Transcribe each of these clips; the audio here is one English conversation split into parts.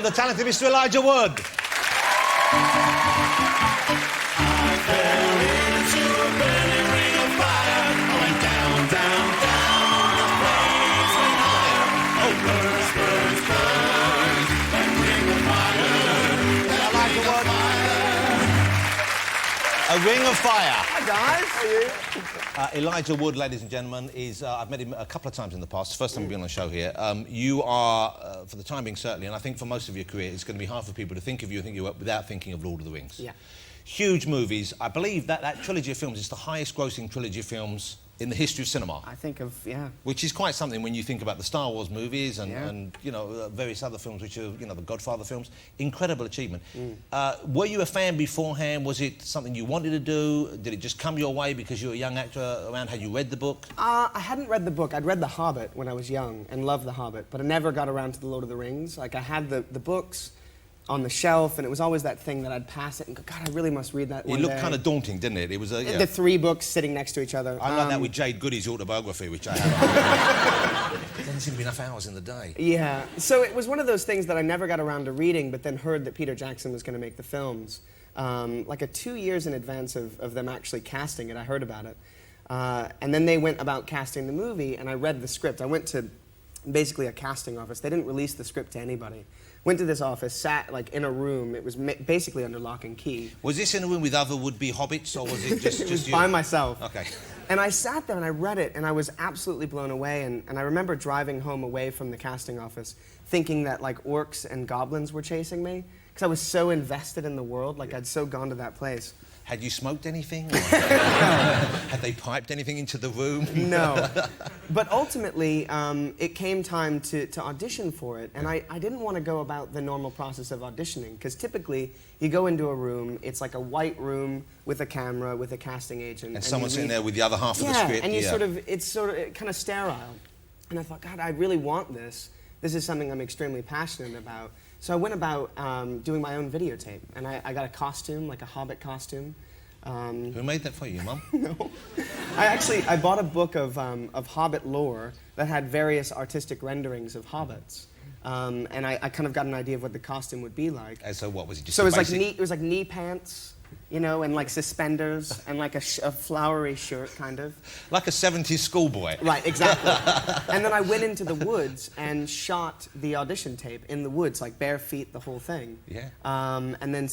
The talented Mr. Elijah Wood. A Ring of Fire. Hi, guys. How are you? Elijah Wood, ladies and gentlemen, is... I've met him a couple of times in the past. First time he's been on the show here. You are, for the time being, certainly, and I think for most of your career, it's going to be hard for people to think of you without thinking of Lord of the Rings. Yeah. Huge movies. I believe that trilogy of films is the highest-grossing trilogy of films in the history of cinema. I think of, yeah. Which is quite something when you think about the Star Wars movies and, Yeah. and you know, various other films, which are, you know, the Godfather films. Incredible achievement. Were you a fan beforehand? Was it something you wanted to do? Did it just come your way because you were a young actor around? Had you read the book? I hadn't read the book. I'd read The Hobbit when I was young and loved The Hobbit, but I never got around to The Lord of the Rings. Like, I had the books on the shelf, and it was always that thing that I'd pass it and go, God, I really must read that one It looked day. kind of daunting, didn't it? It was The three books sitting next to each other. I like that with Jade Goody's autobiography, which I have. There doesn't seem to be enough hours in the day. Yeah. So it was one of those things that I never got around to reading, but then heard that Peter Jackson was going to make the films. Like 2 years in advance of them actually casting it, I heard about it. And then they went about casting the movie, and I read the script. I went to basically a casting office. They didn't release the script to anybody. Went to this office, sat like in a room. It was basically under lock and key. Was this in a room with other would-be hobbits, or was it just, It was you? by myself. Okay. And I sat there and I read it, and I was absolutely blown away. And I remember driving home away from the casting office, thinking that like orcs and goblins were chasing me, because I was so invested in the world. Like I'd so gone to that place. Had you smoked anything? Or had they piped anything into the room? No. But ultimately, it came time to audition for it, and I didn't want to go about the normal process of auditioning, because typically you go into a room, it's like a white room with a camera, with a casting agent. And someone sitting there with the other half of the script. And you it's kind of sterile. And I thought, God, I really want this. This is something I'm extremely passionate about. So I went about doing my own videotape, and I got a costume, like a Hobbit costume. Who made that for you, Mum? No. I bought a book of Hobbit lore that had various artistic renderings of hobbits. And I kind of got an idea of what the costume would be like. And so what was it? Just So a it was basic... like knee pants, you know, and like suspenders, and like a flowery shirt, kind of. Like a 70s schoolboy. Right, exactly. And then I went into the woods and shot the audition tape in the woods, like bare feet, the whole thing. Yeah. And then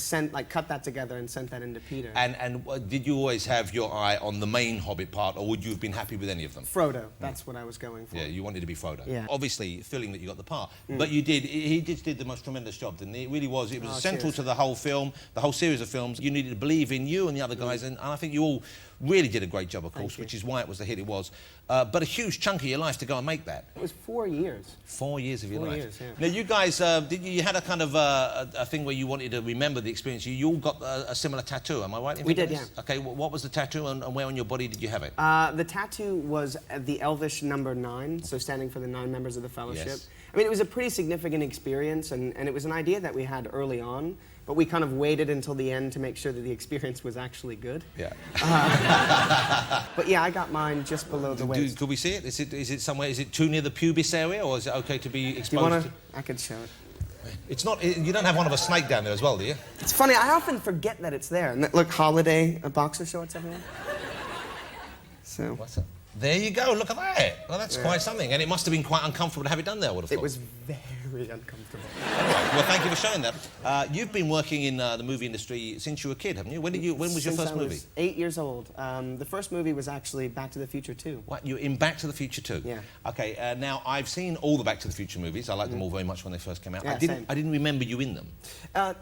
cut that together and sent that into Peter. And did you always have your eye on the main Hobbit part, or would you have been happy with any of them? Frodo, that's what I was going for. Yeah, you wanted to be Frodo. Yeah. Obviously, feeling that you got the part. But you did, he just did the most tremendous job, didn't he? It really was. It was central cheers. to the whole film, the whole series of films. You needed to believe in you and the other guys, and I think you all really did a great job, of course, which is why it was the hit it was. But a huge chunk of your life to go and make that. It was 4 years. 4 years of your 4 life. years, yeah. Now, you guys, you had a kind of a thing where you wanted to remember the experience. You all got a similar tattoo, am I right? in We thinking did, this? yeah. Okay, what was the tattoo, and where on your body did you have it? The tattoo was the Elvish number 9, so standing for the 9 members of the Fellowship. Yes. I mean, it was a pretty significant experience, and it was an idea that we had early on, but we kind of waited until the end to make sure that the experience was actually good. Yeah. But yeah, I got mine just below the waist. Could we see it? Is it somewhere? Is it too near the pubis area, or is it okay to be exposed? Do you want to? I could show it. It's not. You don't have one of a snake down there as well, do you? It's funny, I often forget that it's there. And look, holiday boxer shorts, everyone. So. What's that? There you go. Look at that. Well, that's quite something. And it must have been quite uncomfortable to have it done there, I would have thought. It was very uncomfortable. Well, thank you for showing that. You've been working in the movie industry since you were a kid, haven't you? When was your first movie? I was 8 years old. The first movie was actually Back to the Future 2. What, you're in Back to the Future 2? Yeah. Okay, now I've seen all the Back to the Future movies. I liked them all very much when they first came out. Yeah, I didn't remember you in them.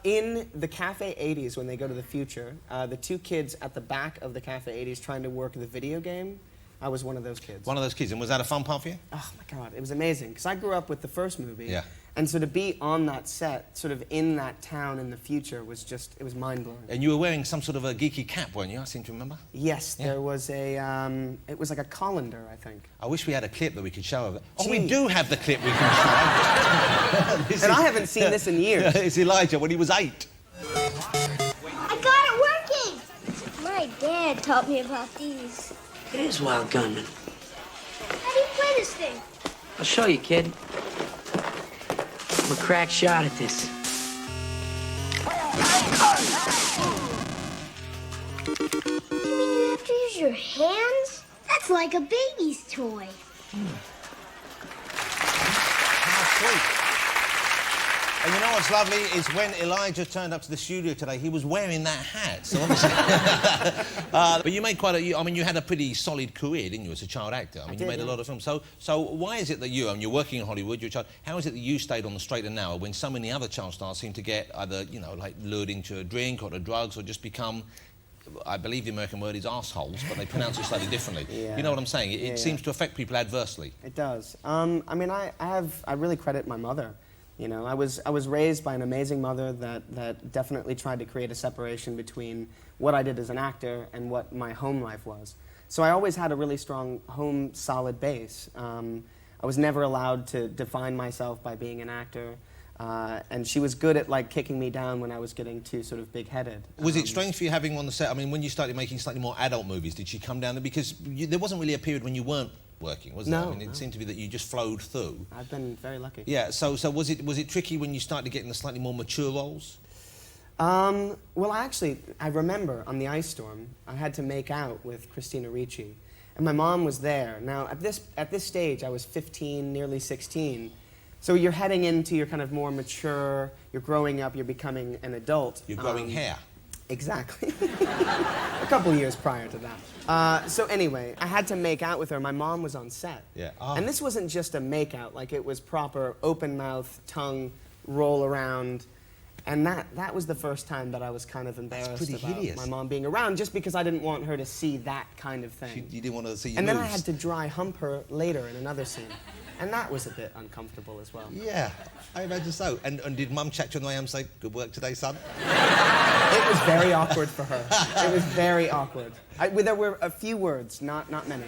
In the Cafe 80s, when they go to the future, the two kids at the back of the Cafe 80s trying to work the video game, I was one of those kids. One of those kids. And was that a fun part for you? Oh my God, it was amazing. Because I grew up with the first movie. Yeah. And so to be on that set, sort of in that town in the future, was just, it was mind-blowing. And you were wearing some sort of a geeky cap, weren't you? I seem to remember. Yes, there was a, it was like a colander, I think. I wish we had a clip that we could show of it. Oh, Gee. we do have the clip we can show. And I haven't seen this in years. It's Elijah when he was 8. I got it working! My dad taught me about these. It is Wild Gunman. How do you play this thing? I'll show you, kid. a crack shot at this. You mean you have to use your hands? That's like a baby's toy. How sweet. And you know what's lovely is when Elijah turned up to the studio today, he was wearing that hat. So obviously, but you made quite a. I mean, you had a pretty solid career, didn't you, as a child actor? I mean, you made a lot of films. So why is it that you? I mean, you're working in Hollywood. You're a child. How is it that you stayed on the straight and narrow when so many other child stars seem to get either, you know, like lured into a drink or to drugs or just become? I believe the American word is assholes, but they pronounce it slightly differently. Yeah. You know what I'm saying? It seems to affect people adversely. It does. I mean, I really credit my mother. You know, I was raised by an amazing mother that definitely tried to create a separation between what I did as an actor and what my home life was. So I always had a really strong home, solid base. I was never allowed to define myself by being an actor. And she was good at, like, kicking me down when I was getting too sort of big-headed. Was it strange for you having on the set? I mean, when you started making slightly more adult movies, did she come down there? Because there wasn't really a period when you weren't working, was there? No, I mean, it seemed to be that you just flowed through. I've been very lucky. Yeah. So was it tricky when you started getting the slightly more mature roles? Well, I remember on the Ice Storm, I had to make out with Christina Ricci, and my mom was there. Now, at this stage, I was 15, nearly 16. So you're heading into your kind of more mature, you're growing up, you're becoming an adult. You're growing hair. Exactly. A couple of years prior to that. So anyway, I had to make out with her. My mom was on set. Yeah. And this wasn't just a make out, like it was proper open mouth, tongue, roll around. And that was the first time that I was kind of embarrassed about hideous. my mom being around, just because I didn't want her to see that kind of thing. You didn't want to see your And then I moves. had to dry hump her later in another scene. And that was a bit uncomfortable as well. Yeah, I imagine so. And did Mum chat to you on the way home and say, "Good work today, son"? It was very awkward for her. It was very awkward. There were a few words, not many.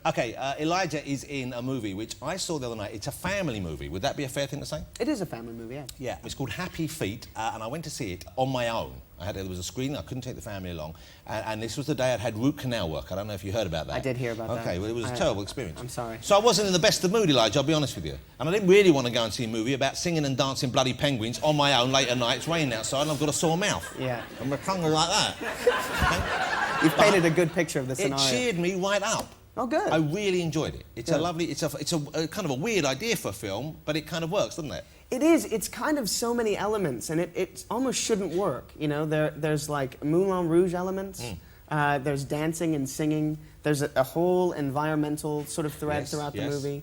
Okay, Elijah is in a movie which I saw the other night. It's a family movie. Would that be a fair thing to say? It is a family movie, yeah. Yeah. It's called Happy Feet, and I went to see it on my own. There was a screening, I couldn't take the family along, and this was the day I'd had root canal work. I don't know if you heard about that. I did hear about that. Okay, well, it was a terrible experience. I'm sorry. So I wasn't in the best of mood, Elijah, I'll be honest with you. And I didn't really want to go and see a movie about singing and dancing bloody penguins on my own late at night. It's raining outside and I've got a sore mouth. Yeah. And my tongue was like that. You've painted a good picture of the It scenario. cheered me right up. Oh, good. I really enjoyed it. It's Good. a lovely, it's a kind of a weird idea for a film, but it kind of works, doesn't it? It is. It's kind of so many elements, and it almost shouldn't work. You know, there's like Moulin Rouge elements. There's dancing and singing. There's a whole environmental sort of thread throughout the movie.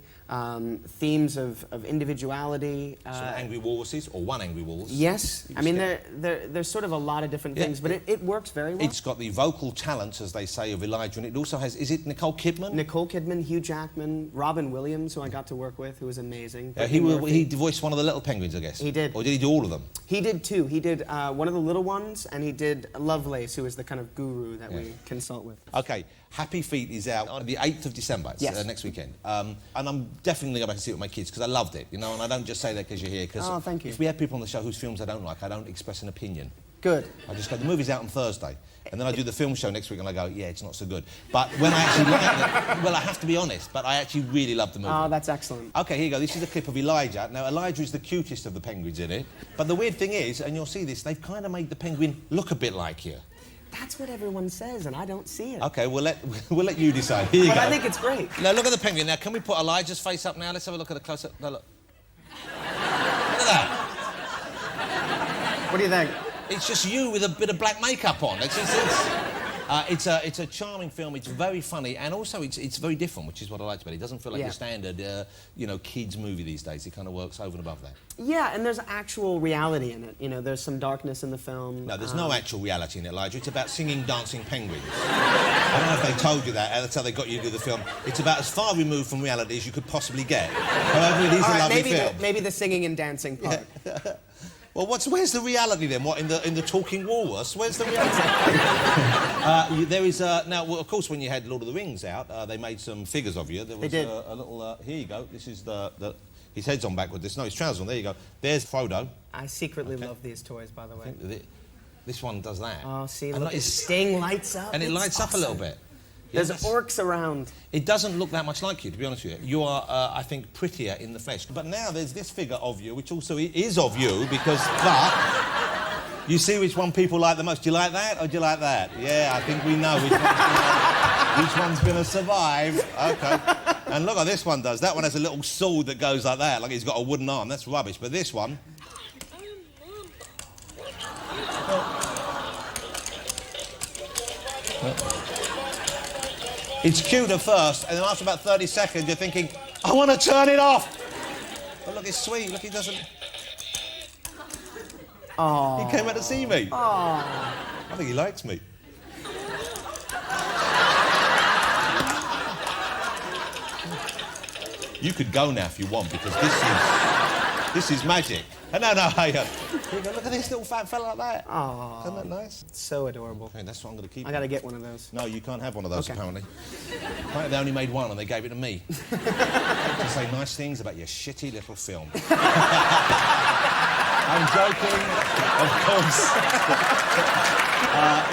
Themes of individuality. Some angry walruses, or one angry walrus. Yes. I mean, there's sort of a lot of different things, but it works very well. It's got the vocal talents, as they say, of Elijah, and it also has, is it Nicole Kidman? Nicole Kidman, Hugh Jackman, Robin Williams, who I got to work with, who was amazing. He voiced one of the little penguins, I guess. He did. Or did he do all of them? He did too. He did one of the little ones, and he did Lovelace, who is the kind of guru that we consult with. Okay, Happy Feet is out on the 8th of December. It's, Yes. Next weekend. And I'm definitely going to see it with my kids, because I loved it, you know, and I don't just say that because you're here, because Oh, thank you. if we have people on the show whose films I don't like, I don't express an opinion. Good. I just go, the movie's out on Thursday, and then I do the film show next week, and I go, yeah, it's not so good. But when I actually like it, well, I have to be honest, but I actually really love the movie. Oh, that's excellent. Okay, here you go. This is a clip of Elijah. Now, Elijah is the cutest of the penguins in it. But the weird thing is, and you'll see this, they've kind of made the penguin look a bit like you. That's what everyone says, and I don't see it. Okay, we'll let you decide. Here you But go. I think it's great. Now, look at the penguin. Now, can we put Elijah's face up now? Let's have a look at the close-up. No, look. Look at that. What do you think? It's just you with a bit of black makeup on. It's a charming film. It's very funny, and also it's very different, which is what I liked about it. It doesn't feel like your standard, kids movie these days. It kind of works over and above that. Yeah, and there's actual reality in it. You know, there's some darkness in the film. No, there's no actual reality in it, Elijah. It's about singing, dancing penguins. I don't know if they told you that. That's how they got you to do the film. It's about as far removed from reality as you could possibly get. However, it is a lovely film. Maybe the singing and dancing part. Well, where's the reality then? What, in the talking walrus? Where's the reality? There is now, well, of course, when you had Lord of the Rings out, they made some figures of you. There was did. A little. Here you go. This is his head's on backward. No, his trousers on. There you go. There's Frodo. I secretly love these toys, by the way. This one does that. Oh, see, And look, like, his sting lights up. and it It's lights up a little awesome. bit. There's Yes. orcs around. It doesn't look that much like you, to be honest with you. You are, I think, prettier in the flesh. But now there's this figure of you, which also is of you, because, but, you see which one people like the most. Do you like that, or do you like that? Yeah, I think we know which one's gonna survive. Okay. And look how this one does. That one has a little sword that goes like that, like he's got a wooden arm. That's rubbish. But this one... It's cute at first, and then after about 30 seconds, you're thinking, I want to turn it off. But look, it's sweet. Look, he doesn't... Oh. He came out to see me. Oh. I think he likes me. You could go now if you want, because this is magic. No, hey, here you go, look at this little fat fella like that. Oh. Isn't that nice? So adorable. Okay, that's what I'm going to keep. I gotta get one of those. No, you can't have one of those, Okay. apparently. Apparently they only made one and they gave it to me. To say nice things about your shitty little film. I'm joking, of course.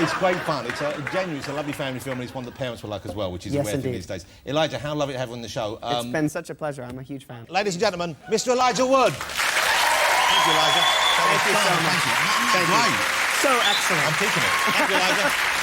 It's great fun. It's genuine. It's a lovely family film, and it's one that parents will like as well, which is Yes, a rare thing indeed. these days. Elijah, how lovely to have you on the show. It's been such a pleasure. I'm a huge fan. Ladies and gentlemen, Mr. Elijah Wood. Thank you, Elijah. Thank you so much. Thank you. So excellent. I'm keeping it. Thank you, Elijah.